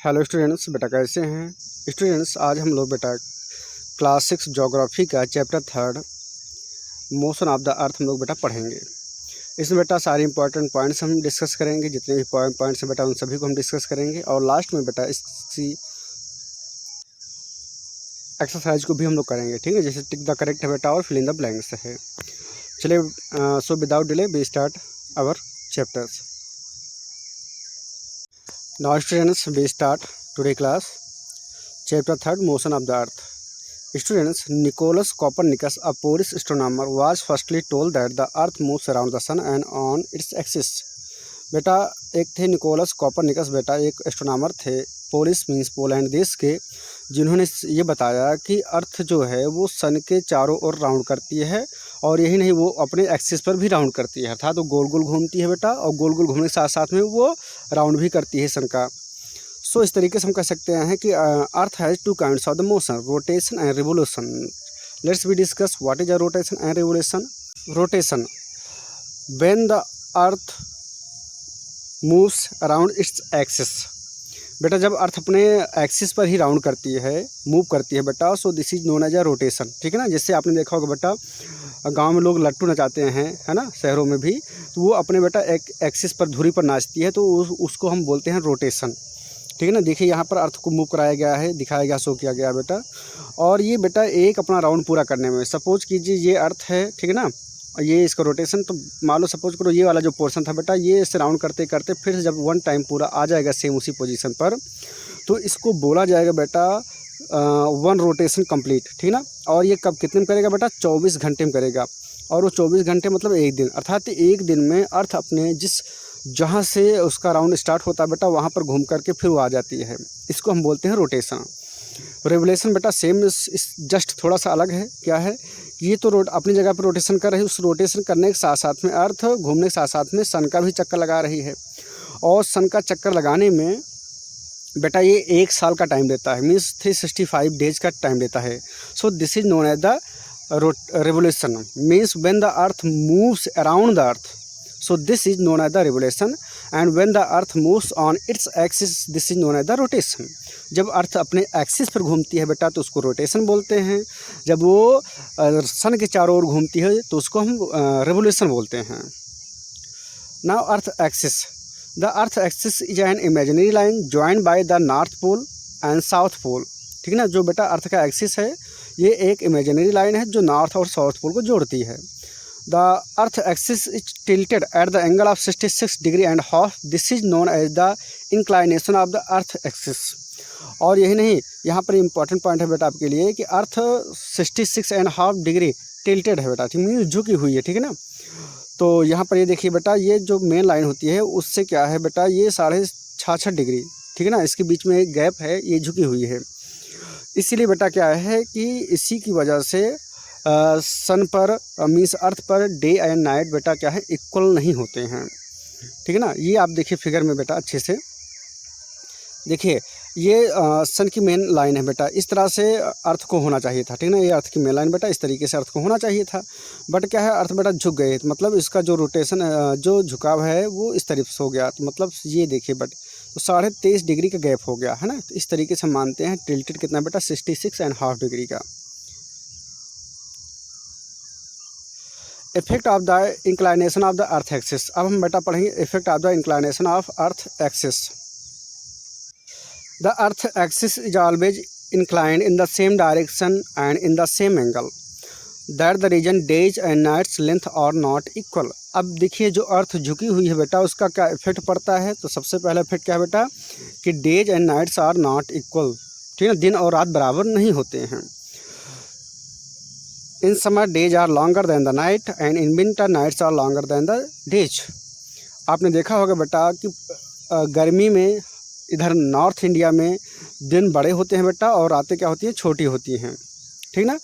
Hello students, बेटा कैसे हैं स्टूडेंट्स। आज हम लोग बेटा क्लास 6 ज्योग्राफी का चैप्टर 3 मोशन ऑफ द अर्थ हम लोग बेटा पढ़ेंगे। इसमें बेटा सारे इंपॉर्टेंट पॉइंट्स हम डिस्कस करेंगे, जितने भी पॉइंट्स हैं बेटा उन सभी को हम डिस्कस करेंगे और लास्ट में बेटा इसी एक्सरसाइज को भी हम लोग करेंगे, ठीक है। जैसे टिक द करेक्ट है बेटा और फिल इन द ब्लैंक्स है। चलिए so without delay we start our chapters. Now students, we start today class chapter 3 motion of the earth. Students, Nicolaus Copernicus, a Polish astronomer, was firstly told that the earth moves around the sun and on its axis. बेटा एक थे Nicholas Copernicus, बेटा एक astronomer थे, police means Poland देश के, जिन्होंने ये बताया कि अर्थ जो है वो सन के चारों ओर राउंड करती है और यही नहीं वो अपने एक्सिस पर भी राउंड करती है, अर्थात वो गोल गोल घूमती है बेटा, और गोल गोल घूमने के साथ साथ में वो राउंड भी करती है सन का। सो इस तरीके से हम कह सकते हैं कि अर्थ has two kinds of the motion, rotation and revolution. Let's be discuss what is a rotation and revolution. Rotation, when the earth moves around its axis. बेटा जब अर्थ अपने एक्सिस पर ही राउंड करती है, मूव करती है बेटा, so this is known as a rotation, ठीक है ना। जैसे आपने देखा होगा बेटा गांव में लोग लट्टू नचाते हैं, है ना, शहरों में भी, तो वो अपने बेटा एक एक्सिस पर धुरी पर नाचती है, तो उसको हम बोलते हैं रोटेशन, ठीक है ना। देखिए यहाँ पर अर्थ को मूव कराया गया है, दिखाया गया, शो किया गया बेटा, और ये बेटा एक अपना राउंड पूरा करने में, सपोज कीजिए ये अर्थ है, ठीक है ना, ये इसका रोटेशन, तो मान लो सपोज करो ये वाला जो पोर्शन था बेटा, ये इससे राउंड करते करते फिर जब वन टाइम पूरा आ जाएगा सेम उसी पोजीशन पर, तो इसको बोला जाएगा बेटा वन रोटेशन कंप्लीट, ठीक ना। और ये कब कितने में करेगा बेटा, 24 घंटे में करेगा, और वो 24 घंटे मतलब एक दिन, अर्थात एक दिन में अर्थ अपने जिस जहाँ से उसका राउंड स्टार्ट होता है बेटा वहाँ पर घूम करके फिर वो आ जाती है, इसको हम बोलते हैं रोटेशन। रेवोल्यूशन बेटा सेम इस जस्ट थोड़ा सा अलग है, क्या है कि ये तो अपनी जगह पर रोटेशन कर रही है, उस रोटेशन करने के साथ साथ में अर्थ घूमने के साथ साथ में सन का भी चक्कर लगा रही है, और सन का चक्कर लगाने में बेटा ये 1 साल का टाइम देता है, मीन्स 365 डेज का टाइम देता है। So this is known as the revolution, means when the earth moves around the earth, so this is known as the revolution, and when the earth moves on its axis, this is known as the rotation. जब अर्थ अपने axis पर घूमती है बेटा तो उसको rotation बोलते हैं, जब वो सन के चारों ओर घूमती है तो उसको हम रेवोल्यूशन बोलते हैं। Now earth axis, the earth axis is an imaginary line joined by the north pole and south pole, ठीक है ना। जो बेटा अर्थ का एक्सिस है ये एक इमेजिनरी लाइन है जो नॉर्थ और साउथ पोल को जोड़ती है। The earth axis is tilted at the angle of 66 degree and half, this is known as the inclination of the earth axis. और यही नहीं, यहाँ पर इंपॉर्टेंट पॉइंट है बेटा आपके लिए कि अर्थ 66.5 डिग्री टिल्टेड है बेटा, ठीक है, झुकी हुई है, ठीक है ना। तो यहाँ पर ये देखिए बेटा, ये जो मेन लाइन होती है उससे क्या है बेटा, ये 66.5 डिग्री, ठीक है ना, इसके बीच में एक गैप है, ये झुकी हुई है। इसीलिए बेटा क्या है कि इसी की वजह से सन पर means earth per day and night बेटा क्या है, इक्वल नहीं होते हैं, ठीक है ना। ये आप देखिए फिगर में बेटा अच्छे से देखिए, ये सन की मेन लाइन है बेटा, इस तरह से अर्थ को होना चाहिए था, ठीक है ना। ये अर्थ की मेन लाइन बेटा इस तरीके से अर्थ को होना चाहिए था, बट क्या है अर्थ बेटा झुक गए, मतलब इसका जो रोटेशन जो झुकाव है वो इस तरफ से हो गया, तो मतलब ये देखिए बट तो 23.5 डिग्री का गैप हो गया है ना। तो इस तरीके से हम मानते हैं टिल्टेड कितना बेटा, 66.5 डिग्री का। Effect of the inclination of the earth axis, अब हम बेटा पढ़ेंगे effect of the inclination of earth axis. The earth axis is always inclined in the same direction and in the same angle, that the region days and nights length are not equal। अब देखिए जो अर्थ झुकी हुई है बेटा उसका क्या effect पड़ता है, तो सबसे पहला इफेक्ट क्या है बेटा कि days and nights are not equal, ठीक है, दिन और रात बराबर नहीं होते हैं। In summer days are longer than the night and in winter nights are longer than the days. आपने देखा होगा बेटा कि गर्मी में इधर नॉर्थ इंडिया में दिन बड़े होते हैं बेटा और रातें क्या होती हैं, छोटी होती हैं, ठीक ना।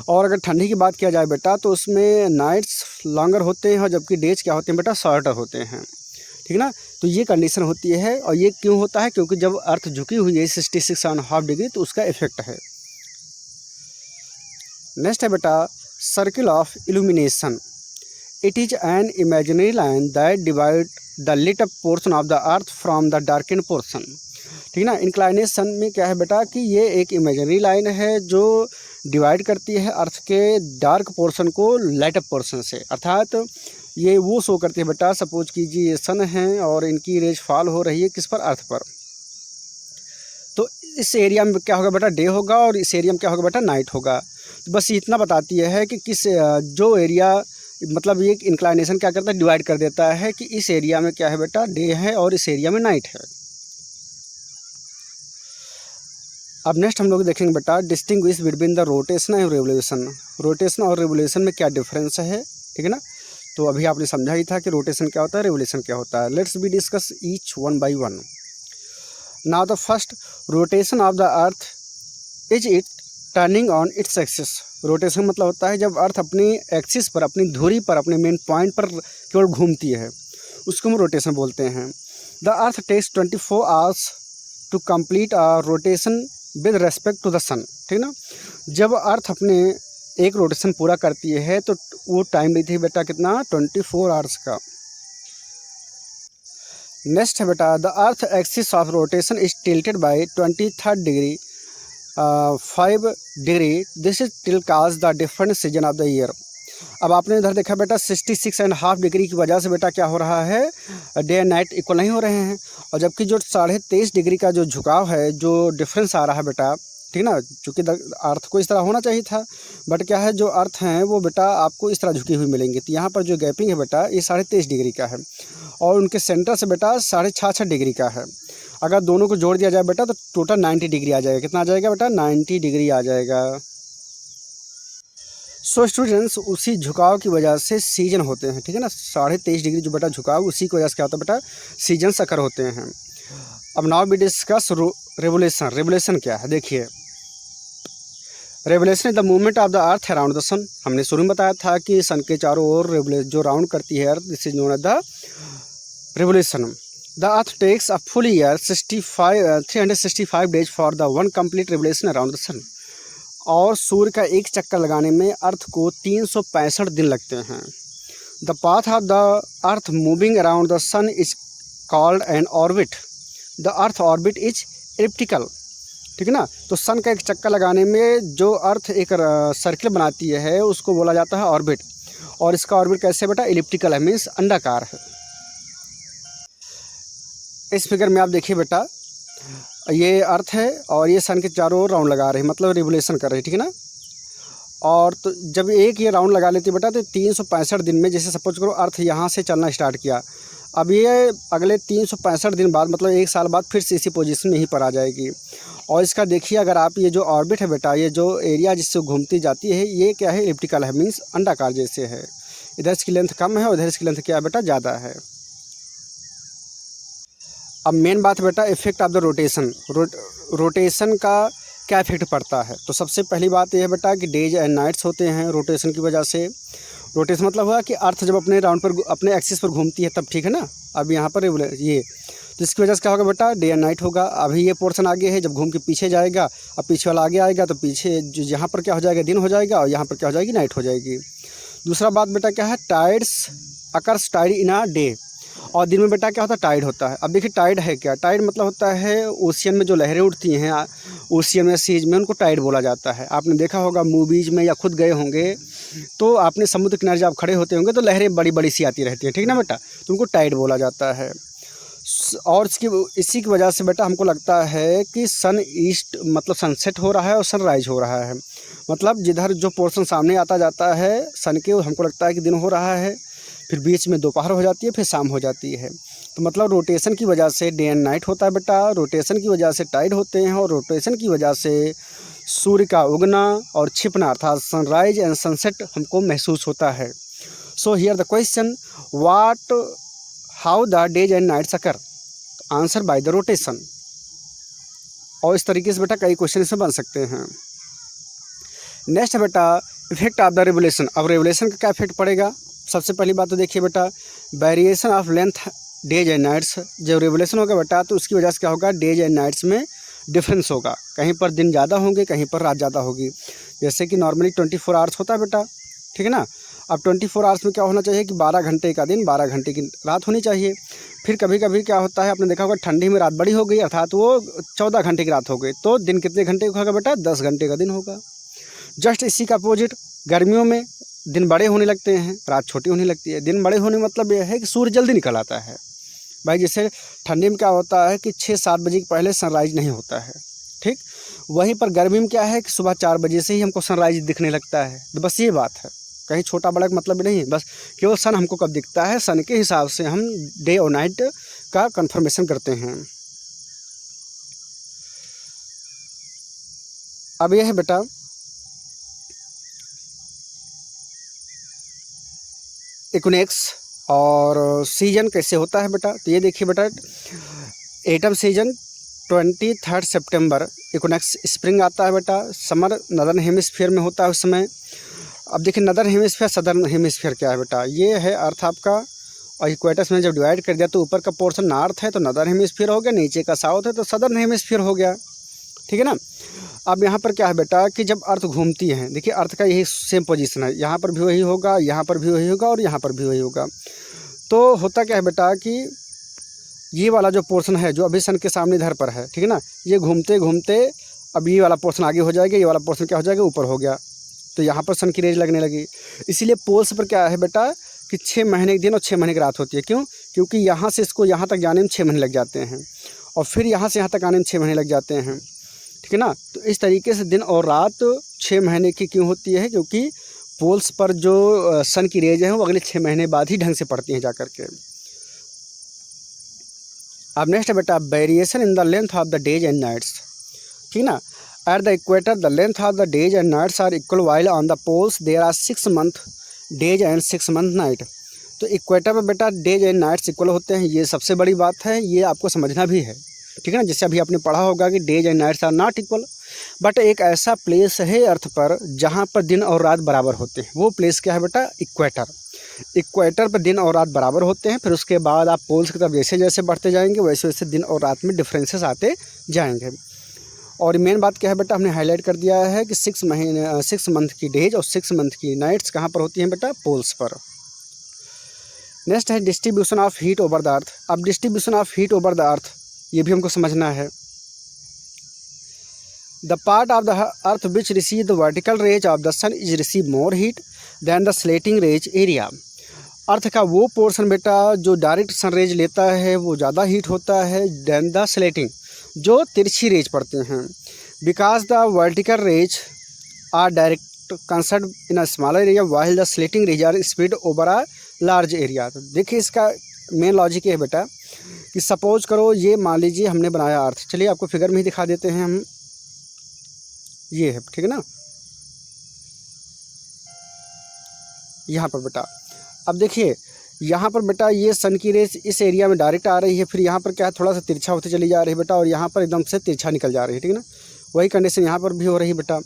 और अगर ठंडी की बात किया जाए बेटा तो उसमें नाइट्स लॉन्गर होते हैं और जबकि डेज क्या होते हैं बेटा, शॉर्टर होते हैं, ठीक ना। तो ये कंडीशन होती है, और ये क्यों होता है, क्योंकि जब अर्थ झुकी हुई है 66.5 डिग्री तो उसका इफेक्ट है। नेक्स्ट है बेटा circle of illumination. It is an imaginary line that divide the lit up portion of the earth from the darkened portion, ठीक है ना। इंक्लाइनेशन में क्या है बेटा कि ये एक इमेजिनरी लाइन है जो डिवाइड करती है अर्थ के डार्क पोर्शन को लाइट अप पोर्शन से, अर्थात ये वो शो करती है बेटा, सपोज कीजिए ये सन है और इनकी रेज फॉल हो रही है किस पर, अर्थ पर, तो इस एरिया में क्या होगा बेटा, डे होगा, और इस एरिया में क्या होगा बेटा, नाइट होगा। तो बस इतना बताती है कि किस जो एरिया, मतलब ये इंक्लाइनेशन क्या करता है, डिवाइड कर देता है कि इस एरिया में क्या है बेटा, डे है और इस एरिया में नाइट है। अब नेक्स्ट हम लोग देखेंगे बेटा distinguish between the rotation and revolution. Rotation और रेवोल्यूशन में क्या डिफरेंस है, ठीक है ना। तो अभी आपने समझा ही था कि रोटेशन क्या होता है, रेवोल्यूशन क्या होता है। Let's be discuss each one by one. Now the first, rotation of the earth is it turning on its axis. Rotation मतलब होता है जब अर्थ अपनी एक्सिस पर, अपनी धुरी पर, अपने मेन पॉइंट पर केवल घूमती है, उसको हम रोटेशन बोलते हैं। The earth takes 24 hours to complete a rotation with respect to the sun, ठीक ना। जब अर्थ अपने एक रोटेशन पूरा करती है तो वो टाइम लेती है बेटा कितना, 24 आवर्स का। नेक्स्ट है बेटा the earth axis of rotation is tilted by 23rd degree 5 degree, this is tilt cause the different season of the year. अब आपने इधर देखा बेटा 66.5 डिग्री की वजह से बेटा क्या हो रहा है, डे एंड नाइट इक्वल नहीं हो रहे हैं, और जबकि जो 23.5 डिग्री का जो झुकाव है, जो डिफरेंस आ रहा है बेटा, ठीक ना, चूँकि अर्थ को इस तरह होना चाहिए था, बट क्या है जो अर्थ हैं वो बेटा आपको इस तरह झुकी हुई मिलेंगी। तो यहाँ पर जो गैपिंग है बेटा ये 23.5 डिग्री का है, और उनके सेंटर से बेटा 66.5 डिग्री का है। अगर दोनों को जोड़ दिया जाए बेटा तो टोटल 90 डिग्री आ जाएगा। कितना आ जाएगा बेटा, 90 डिग्री आ जाएगा। सो स्टूडेंट्स उसी झुकाव की वजह से सीजन होते हैं, ठीक है ना। 23.5 डिग्री जो बेटा झुकाव, उसी की वजह से क्या होता है बेटा, सीजन्स अकर होते हैं। अब now we discuss revolution. Revolution क्या है, देखिए revolution is the movement of the earth around the sun. हमने शुरू में बताया था कि सन के चारों ओर जो राउंड करती है earth, this is known as the revolution. The earth takes a full year 365 days for the one complete revolution around the sun. और सूर्य का एक चक्कर लगाने में अर्थ को 365 दिन लगते हैं। The path of the earth moving around the sun is called an orbit. The earth orbit is elliptical, ठीक है ना। तो सन का एक चक्कर लगाने में जो अर्थ एक सर्किल बनाती है उसको बोला जाता है ऑर्बिट, और इसका ऑर्बिट कैसे बेटा, एलिप्टिकल है, मीन्स अंडाकार है। इस फिगर में आप देखिए बेटा ये अर्थ है और ये सन के चारों ओर राउंड लगा रहे हैं, मतलब रिवोल्यूशन कर रहे हैं, ठीक है ना। और तो जब एक ये राउंड लगा लेती है बेटा तो 365 दिन में, जैसे सपोज करो अर्थ यहाँ से चलना स्टार्ट किया, अब ये अगले 365 दिन बाद, मतलब 1 साल बाद फिर से इसी पोजीशन में ही पर आ जाएगी। और इसका देखिए अगर आप ये जो ऑर्बिट है बेटा, ये जो एरिया जिससे घूमती जाती है, ये क्या है, एलिप्टिकल है, मीन्स अंडाकार जैसे है। इधर इसकी लेंथ कम है और इधर इसकी लेंथ क्या है बेटा, ज़्यादा है। अब मेन बात है बेटा effect of the rotation. Rotation का क्या इफेक्ट पड़ता है, तो सबसे पहली बात यह है बेटा कि डेज एंड नाइट्स होते हैं रोटेशन की वजह से। रोटेशन मतलब हुआ कि अर्थ जब अपने राउंड पर, अपने एक्सिस पर घूमती है तब, ठीक है ना। अब यहाँ पर ये, तो इसकी वजह से क्या होगा बेटा, डे एंड नाइट होगा। अभी ये पोर्शन आगे है, जब घूम के पीछे जाएगा, अब पीछे वाला आगे आएगा तो पीछे जो यहाँ पर क्या हो जाएगा, दिन हो जाएगा, और यहाँ पर क्या हो जाएगी, नाइट हो जाएगी। दूसरा बात बेटा क्या है, tides occurs tied in a day, और दिन में बेटा क्या होता है, टाइड होता है। अब देखिए टाइड है क्या, टाइड मतलब होता है ओशियन में जो लहरें उठती हैं ओशियन में, सीज में, उनको टाइड बोला जाता है। आपने देखा होगा मूवीज़ में या खुद गए होंगे तो आपने समुद्र किनारे जब खड़े होते होंगे तो लहरें बड़ी बड़ी सी आती रहती है, ठीक ना बेटा, तो उनको टाइड बोला जाता है। और इसी की वजह से बेटा हमको लगता है कि सन ईस्ट मतलब सनसेट हो रहा है और सनराइज हो रहा है, मतलब जिधर जो पोर्शन सामने आता जाता है सन के, हमको लगता है कि दिन हो रहा है, फिर बीच में दोपहर हो जाती है, फिर शाम हो जाती है। तो मतलब रोटेशन की वजह से डे एंड नाइट होता है बेटा, रोटेशन की वजह से टाइड होते हैं, और रोटेशन की वजह से सूर्य का उगना और छिपना अर्थात सनराइज एंड सनसेट हमको महसूस होता है। So here the question, what how the days and nights occur, answer by the rotation. और इस तरीके से बेटा कई क्वेश्चन इसमें बन सकते हैं। नेक्स्ट है बेटा इफेक्ट ऑफ द रेवोल्यूशन। अब रेवोल्यूशन का क्या इफेक्ट पड़ेगा, सबसे पहली बात तो देखिए बेटा variation of length days and nights. जब रेवोल्यूशन होगा बेटा तो उसकी वजह से क्या होगा, डेज एंड नाइट्स में डिफरेंस होगा, कहीं पर दिन ज़्यादा होंगे, कहीं पर रात ज़्यादा होगी। जैसे कि नॉर्मली 24 आवर्स होता है बेटा, ठीक है ना। अब 24 आवर्स में क्या होना चाहिए कि 12 घंटे का दिन, 12 घंटे की रात होनी चाहिए, फिर कभी कभी क्या होता है, आपने देखा होगा ठंडी में रात बड़ी हो गई, अर्थात वो 14 घंटे की रात हो गई, तो दिन कितने घंटे का होगा बेटा? 10 घंटे का दिन होगा। जस्ट इसी का अपोजिट गर्मियों में दिन बड़े होने लगते हैं, रात छोटी होने लगती है। दिन बड़े होने मतलब यह है कि सूर्य जल्दी निकल आता है भाई। जैसे ठंडी में क्या होता है कि 6-7 बजे के पहले सनराइज नहीं होता है, ठीक। वहीं पर गर्मी में क्या है कि सुबह 4 बजे से ही हमको सनराइज दिखने लगता है। तो बस ये बात है, कहीं छोटा बड़ा का मतलब नहीं, बस केवल सन हमको कब दिखता है, सन के हिसाब से हम डे और नाइट का कंफर्मेशन करते हैं। अब यह है बेटा इक्विनॉक्स और सीजन कैसे होता है बेटा। तो ये देखिए बेटा, एटम सीजन 23 सितंबर इक्विनॉक्स स्प्रिंग आता है बेटा। समर नदर्न हेमिस्फीयर में होता है उस समय। अब देखिए नदर्न हेमिस्फीयर सदर्न हेमिस्फीयर क्या है बेटा, ये है अर्थ आपका, और इक्वेटस में जब डिवाइड कर दिया तो ऊपर का पोर्शन नॉर्थ है तो नदर्न हेमिस्फीयर हो गया, नीचे का साउथ है तो सदर्न हेमिस्फीयर हो गया, ठीक है ना। अब यहाँ पर क्या है बेटा कि जब अर्थ घूमती है, देखिए अर्थ का यही सेम पोजीशन है, यहाँ पर भी वही होगा, यहाँ पर भी वही होगा और यहाँ पर भी वही होगा। तो होता क्या है बेटा कि ये वाला जो पोर्शन है जो अभी सन के सामने इधर पर है, ठीक है ना, ये घूमते घूमते अब ये वाला पोर्शन आगे हो जाएगा, ये वाला पोर्शन क्या हो जाएगा, ऊपर हो गया, तो यहाँ पर सन की रेज लगने लगी। इसीलिए पोल्स पर क्या है बेटा कि 6 महीने के दिन और 6 महीने की रात होती है। क्यों? क्योंकि यहाँ से इसको यहाँ तक जाने में 6 महीने लग जाते हैं और फिर यहाँ से यहाँ तक आने में 6 महीने लग जाते हैं, ठीक है ना। तो इस तरीके से दिन और रात 6 महीने की क्यों होती है? क्योंकि पोल्स पर जो सन की रेज है वो अगले 6 महीने बाद ही ढंग से पड़ती हैं जा कर के। अब नेक्स्ट है बेटा variation in the length of the days and nights, ठीक ना। At the equator the length of the days and nights are equal while on the poles there are 6 month days and 6 month night. तो equator पर बेटा days and nights equal होते हैं, ये सबसे बड़ी बात है, ये आपको समझना भी है, ठीक है ना। जैसे अभी आपने पढ़ा होगा कि days and nights are not equal, but एक ऐसा प्लेस है अर्थ पर जहाँ पर दिन और रात बराबर होते हैं, वो प्लेस क्या है बेटा? इक्वेटर। इक्वेटर पर दिन और रात बराबर होते हैं। फिर उसके बाद आप पोल्स की तरफ जैसे जैसे बढ़ते जाएंगे वैसे वैसे दिन और रात में डिफरेंसेस आते जाएंगे। और मेन बात क्या है बेटा, हमने हाईलाइट कर दिया है कि 6 मंथ की डेज और 6 मंथ की नाइट्स कहाँ पर होती हैं बेटा? पोल्स पर। नेक्स्ट है distribution of heat over the earth. अब distribution of heat over the earth ये भी हमको समझना है। The part of the earth which receive the vertical rays of the sun is receive more heat than the slanting rays area. Earth का वो portion बेटा जो डायरेक्ट सन रेज लेता है वो ज़्यादा हीट होता है दैन द स्लेटिंग, जो तिरछी रेज पड़ते हैं। Because the vertical rays are direct concentrated in a smaller area while the slanting rays are spread over a large area. तो देखिए इसका मेन लॉजिक ये है बेटा कि सपोज करो ये मान लीजिए हमने बनाया अर्थ, चलिए आपको फिगर में ही दिखा देते हैं हम, ये है, ठीक है ना, यहाँ पर बेटा। अब देखिए यहाँ पर बेटा ये सन की रेज इस एरिया में डायरेक्ट आ रही है, फिर यहाँ पर क्या है थोड़ा सा तिरछा होती चली जा रही है बेटा, और यहाँ पर एकदम से तिरछा निकल जा रही है, ठीक है ना। वही कंडीशन यहाँ पर भी हो रही है बेटा।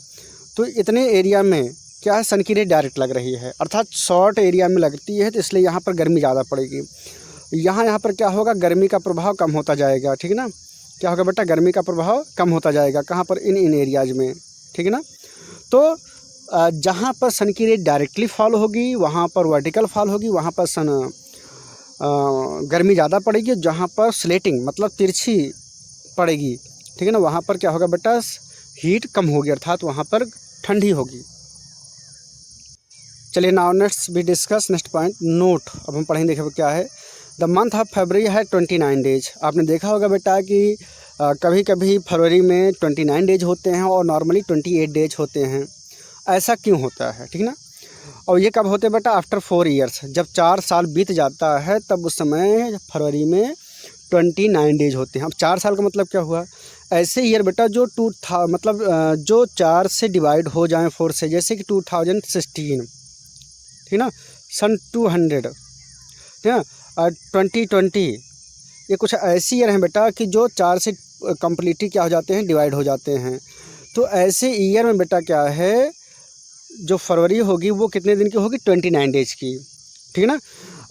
तो इतने एरिया में क्या है सन की रेज डायरेक्ट लग रही है, अर्थात शॉर्ट एरिया में लगती है, तो इसलिए यहाँ पर गर्मी ज़्यादा पड़ेगी। यहाँ पर क्या होगा, गर्मी का प्रभाव कम होता जाएगा, ठीक है ना। क्या होगा बेटा, गर्मी का प्रभाव कम होता जाएगा, कहाँ पर? इन एरियाज में, ठीक है ना। तो जहाँ पर सन की रेज डायरेक्टली फॉल होगी वहाँ पर वर्टिकल फॉल होगी, वहाँ पर सन गर्मी ज़्यादा पड़ेगी। जहाँ पर स्लेटिंग मतलब तिरछी पड़ेगी, ठीक है ना, वहाँ पर क्या होगा बेटा, हीट कम होगी, अर्थात वहाँ पर ठंडी होगी। चलिए नाउ नेक्स्ट भी डिस्कस नेक्स्ट पॉइंट नोट। अब हम पढ़ेंगे, देखिए क्या है। द मंथ ऑफ फरवरी है 29 डेज। आपने देखा होगा बेटा कि कभी कभी फरवरी में 29 डेज होते हैं और नॉर्मली 28 डेज होते हैं। ऐसा क्यों होता है, ठीक ना। और ये कब होते हैं बेटा? आफ्टर 4 ईयर्स, जब 4 साल बीत जाता है तब उस समय फरवरी में 29 डेज होते हैं। अब 4 साल का मतलब क्या हुआ? ऐसे ईयर बेटा जो जो 4 से डिवाइड हो जाएं 4 से, जैसे कि 2016, ठीक ना, सन 200, ठीक ना, 2020, ये कुछ ऐसी ईयर हैं बेटा कि जो 4 से कम्प्लीटली क्या हो जाते हैं, डिवाइड हो जाते हैं। तो ऐसे ईयर में बेटा क्या है, जो फरवरी होगी वो कितने दिन की होगी? 29 डेज की, ठीक है ना।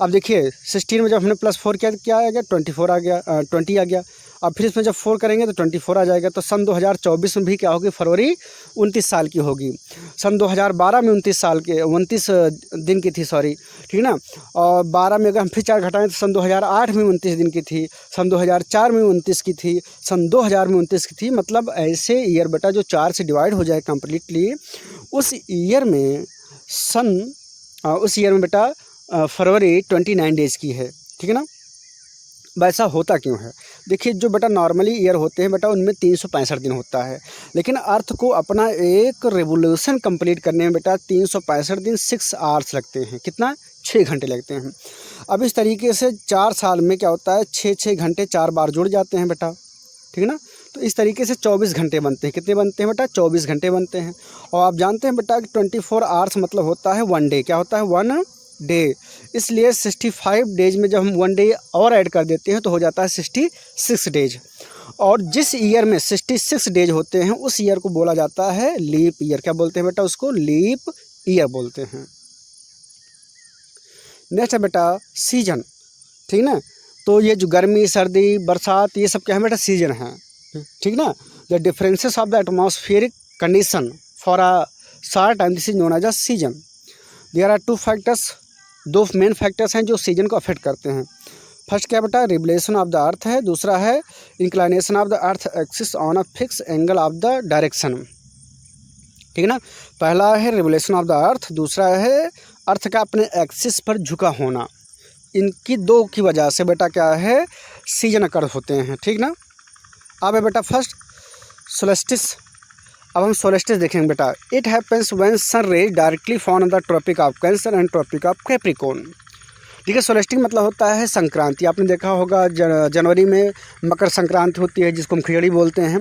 अब देखिए 16 में जब हमने +4 किया तो क्या आ गया? 24 आ गया, 20 आ गया। अब फिर इसमें जब 4 करेंगे तो 24 आ जाएगा। तो सन 2024 में भी क्या होगी, फरवरी 29 साल की होगी। सन 2012 में 29 दिन की थी, सॉरी, ठीक ना। और 12 में अगर हम फिर 4 घटाएं तो सन 2008 में 29 दिन की थी, सन 2004 में 29 की थी, सन 2000 में 29 की थी। मतलब ऐसे ईयर बेटा जो 4 से डिवाइड हो जाए कम्प्लीटली, उस ईयर में बेटा फरवरी 29 डेज़ की है, ठीक है ना। वैसा होता क्यों है? देखिए, जो बेटा नॉर्मली ईयर होते हैं बेटा उनमें 365 दिन होता है, लेकिन अर्थ को अपना एक रेवोल्यूशन कंप्लीट करने में बेटा 365 दिन 6 आवर्स लगते हैं। कितना? 6 घंटे लगते हैं। अब इस तरीके से 4 साल में क्या होता है, 6 घंटे 4 बार जुड़ जाते हैं बेटा, ठीक है ना। तो इस तरीके से 24 घंटे बनते हैं। कितने बनते हैं बेटा? 24 घंटे बनते हैं। और आप जानते हैं बेटा कि 24 आवर्स मतलब होता है 1 डे। क्या होता है? 1 डे। इसलिए 65 डेज में जब हम 1 डे और ऐड कर देते हैं तो हो जाता है 66 डेज। और जिस ईयर में 66 डेज होते हैं उस ईयर को बोला जाता है लीप ईयर। क्या बोलते हैं बेटा? उसको लीप ईयर बोलते हैं। नेक्स्ट है बेटा सीजन, ठीक ना। तो ये जो गर्मी, सर्दी, बरसात, ये सब क्या है बेटा? सीजन है, ठीक ना। The differences of the atmospheric condition for a short time, this is known as a season. There are 2 factors, 2 main factors हैं जो सीजन को अफेक्ट करते हैं। फर्स्ट क्या बेटा? रिवोल्यूशन ऑफ द अर्थ है, दूसरा है inclination of the earth axis on a fix angle of the direction, ठीक है ना। पहला है रिवोल्यूशन ऑफ द अर्थ, दूसरा है अर्थ का अपने एक्सिस पर झुका होना। इनकी 2 की वजह से बेटा क्या है, सीजन अकर होते हैं, ठीक ना। अब है बेटा फर्स्ट सोलेस्टिस। अब हम सोलेस्टिस देखेंगे बेटा। It happens when sun rays directly fall on the tropic of cancer and tropic of capricorn. ठीक है, सोलेस्टिक मतलब होता है संक्रांति। आपने देखा होगा जनवरी में मकर संक्रांति होती है जिसको हम खिचड़ी बोलते हैं।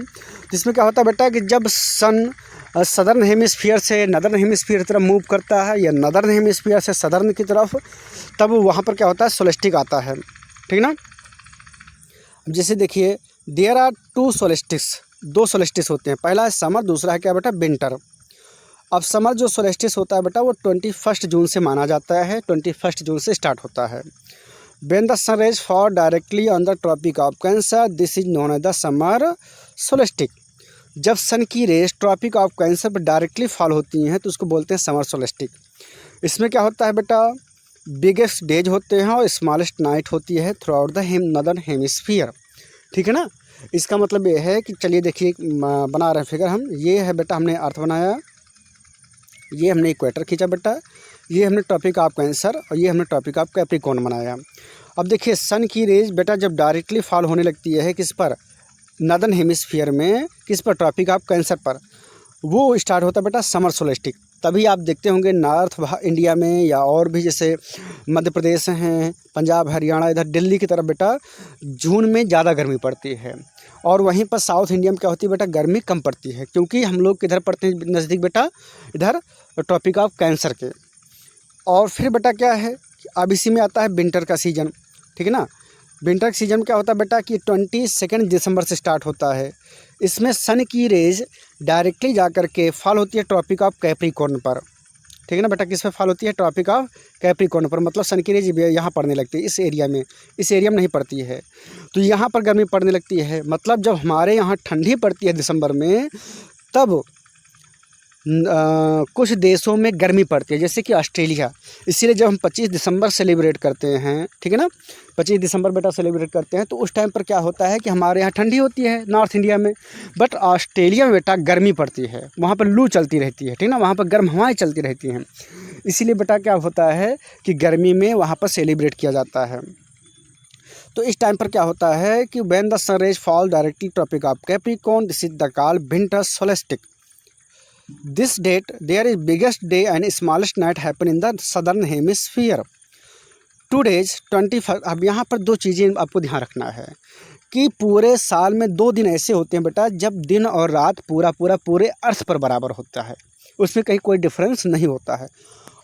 जिसमें क्या होता है बेटा कि जब सन सदर्न हेमिस्फीयर से नदर्न हेमिस्फीयर की तरफ मूव करता है या नदर्न हेमिस्फीयर से सदर्न की तरफ, तब वहाँ पर क्या होता है, सोलेस्टिक आता है, ठीक ना। जैसे देखिए, देयर आर 2 सोलेस्टिक्स, 2 सोलेस्टिस होते हैं। पहला है समर, दूसरा है क्या बेटा? विंटर। अब समर जो सोलेस्टिस होता है बेटा वो 21 जून से माना जाता है, 21 जून से स्टार्ट होता है। When the sun rays fall directly on the tropic of Cancer, this is known as the summer solstice. जब सन की रेज ट्रॉपिक ऑफ कैंसर पर डायरेक्टली फॉल होती हैं तो उसको बोलते हैं समर सोलेस्टिक। इसमें क्या होता है बेटा, बिगेस्ट डेज होते हैं और स्मॉलेस्ट नाइट होती है through out the northern hemisphere, ठीक है ना। इसका मतलब ये है कि चलिए देखिए, बना रहे हैं फिगर हम। ये है बेटा हमने अर्थ बनाया, ये हमने इक्वेटर खींचा बेटा, ये हमने ट्रॉपिक ऑफ कैंसर और ये हमने ट्रॉपिक ऑफ कैप्रिकॉर्न बनाया। अब देखिए, सन की रेज बेटा जब डायरेक्टली फॉल होने लगती है किस पर, नदर्न हेमिस्फीयर में, किस पर, ट्रॉपिक ऑफ कैंसर पर, वो स्टार्ट होता है बेटा समर सोलेस्टिक। तभी आप देखते होंगे नॉर्थ इंडिया में या और भी जैसे मध्य प्रदेश हैं, पंजाब, हरियाणा, इधर दिल्ली की तरफ बेटा जून में ज़्यादा गर्मी पड़ती है। और वहीं पर साउथ इंडिया में क्या होती है बेटा, गर्मी कम पड़ती है, क्योंकि हम लोग किधर पड़ते हैं नज़दीक बेटा, इधर ट्रॉपिक ऑफ कैंसर के। और फिर बेटा क्या है, अब इसी में आता है विंटर का सीज़न, ठीक है ना। विंटर का सीज़न क्या होता है बेटा कि 22 दिसंबर से स्टार्ट होता है। इसमें सन की रेज डायरेक्टली जा कर के फॉल होती है ट्रॉपिक ऑफ कैप्रिकॉर्न पर, ठीक है ना बेटा। किस पे फॉल होती है? ट्रॉपिक ऑफ कैप्रिकॉर्न पर। मतलब सन की रेज यहाँ पड़ने लगती है, इस एरिया में, इस एरिया में नहीं पड़ती है, तो यहाँ पर गर्मी पड़ने लगती है। मतलब जब हमारे यहाँ ठंडी पड़ती है दिसंबर में, तब कुछ देशों में गर्मी पड़ती है, जैसे कि ऑस्ट्रेलिया। इसीलिए जब हम 25 दिसंबर सेलिब्रेट करते हैं, ठीक है ना, 25 दिसंबर बेटा सेलिब्रेट करते हैं, तो उस टाइम पर क्या होता है कि हमारे यहाँ ठंडी होती है नॉर्थ इंडिया में, बट ऑस्ट्रेलिया में बेटा गर्मी पड़ती है, वहाँ पर लू चलती रहती है, ठीक ना, वहाँ पर गर्म हवाएं चलती रहती हैं। इसीलिए बेटा क्या होता है कि गर्मी में वहाँ पर सेलिब्रेट किया जाता है। तो इस टाइम पर क्या होता है कि when the sun rays fall directly Tropic of Capricorn, this is the called winter solstice. This date there is biggest day and smallest night happen in the southern hemisphere. 2 days 21। अब यहाँ पर 2 चीज़ें आपको ध्यान रखना है कि पूरे साल में 2 दिन ऐसे होते हैं बेटा जब दिन और रात पूरे अर्थ पर बराबर होता है, उसमें कहीं कोई डिफरेंस नहीं होता है।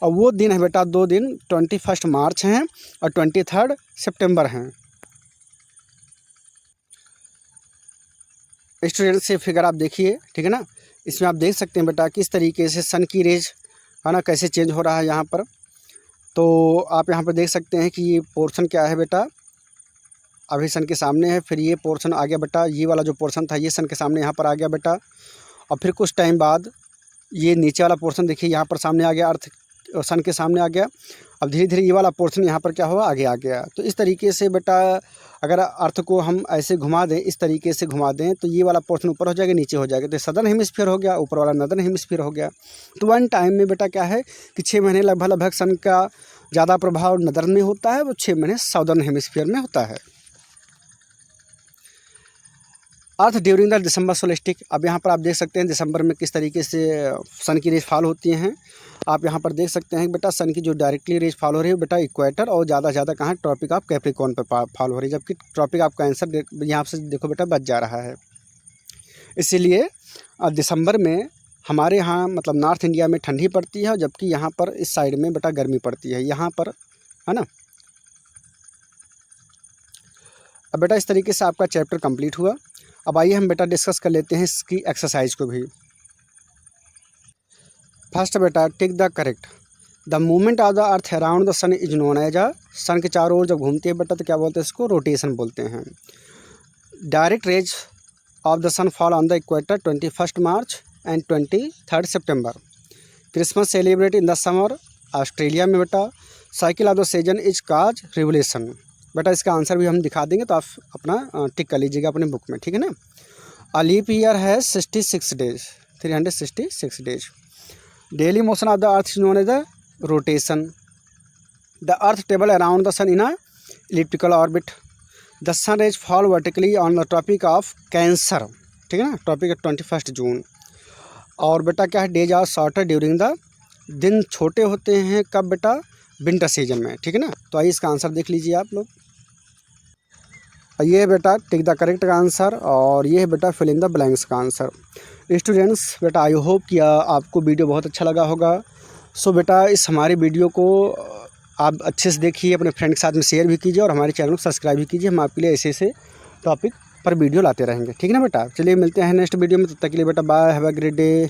और वो दिन है बेटा 2 दिन, 21 मार्च हैं और 23 सितंबर हैं। स्टूडेंट से फिगर आप देखिए, ठीक है ना। इसमें आप देख सकते हैं बेटा किस तरीके से सन की रेज है ना कैसे चेंज हो रहा है यहाँ पर। तो आप यहाँ पर देख सकते हैं कि ये पोर्शन क्या है बेटा, अभी सन के सामने है, फिर ये पोर्शन आ गया बेटा, ये वाला जो पोर्शन था ये सन के सामने यहाँ पर आ गया बेटा, और फिर कुछ टाइम बाद ये नीचे वाला पोर्शन देखिए यहाँ पर सामने आ गया, अर्थ सन के सामने आ गया। अब धीरे धीरे ये वाला पोर्शन यहाँ पर क्या हुआ, आगे आ गया। तो इस तरीके से बेटा अगर अर्थ को हम ऐसे घुमा दें, इस तरीके से घुमा दें, तो ये वाला पोर्शन ऊपर हो जाएगा, नीचे हो जाएगा। तो सदर्न हेमिस्फीयर हो गया, ऊपर वाला नॉर्दर्न हेमिस्फीयर हो गया। तो वन टाइम में बेटा क्या है कि 6 महीने लगभग सन का ज़्यादा प्रभाव नॉर्दर्न में होता है, वो 6 महीने साउदर्न हेमिस्फीयर में होता है। अर्थ ड्यूरिंग द दिसंबर सोलेस्टिक, अब यहाँ पर आप देख सकते हैं दिसंबर में किस तरीके से सन की रेज फॉल होती हैं। आप यहाँ पर देख सकते हैं बेटा सन की जो डायरेक्टली रेज फॉल हो रही है बेटा इक्वेटर, और ज़्यादा से ज़्यादा कहाँ, ट्रॉपिक ऑफ कैप्रिकॉर्न पर फॉल हो रही है, जबकि ट्रॉपिक ऑफ कैंसर यहाँ से देखो बेटा बच जा रहा है। इसीलिए दिसंबर में हमारे यहाँ मतलब नॉर्थ इंडिया में ठंडी पड़ती है, जबकि यहाँ पर इस साइड में बेटा गर्मी पड़ती है, यहाँ पर है ना। अब बेटा इस तरीके से आपका चैप्टर कंप्लीट हुआ। अब आइए हम बेटा डिस्कस कर लेते हैं इसकी एक्सरसाइज को भी। फर्स्ट बेटा tick the correct, the movement of the earth around the sun is known as sun के चारों ओर जब घूमती है बेटा तो क्या बोलते हैं, इसको रोटेशन बोलते हैं। Direct rays of the sun fall on the equator 21 March and 23 September. Christmas celebrate in the summer, Australia में बेटा। Cycle of the season is cause revolution, बेटा इसका आंसर भी हम दिखा देंगे, तो आप अपना टिक कर लीजिएगा अपने बुक में, ठीक है ना। अ लीप ईयर है 66 days, 366 days. Daily motion of the earth is known as the rotation. The earth टेबल around the sun in a elliptical orbit. The sun rays fall vertically on the tropic of cancer, ठीक है ना, tropic 21 जून। और बेटा क्या है, days are shorter during the, दिन छोटे होते हैं कब बेटा, विंटर सीजन में, ठीक है ना। तो आइए इसका आंसर देख लीजिए आप लोग। ये है बेटा टिक द करेक्ट का आंसर, और ये है बेटा फिल इन द ब्लैंक्स का आंसर। स्टूडेंट्स बेटा आई होप कि आपको वीडियो बहुत अच्छा लगा होगा। सो बेटा इस हमारे वीडियो को आप अच्छे से देखिए, अपने फ्रेंड के साथ में शेयर भी कीजिए, और हमारे चैनल को सब्सक्राइब भी कीजिए। हम आपके लिए ऐसे ऐसे टॉपिक पर वीडियो लाते रहेंगे, ठीक है ना बेटा। चलिए मिलते हैं नेक्स्ट वीडियो में, तब तक के लिए बेटा bye, have a great day.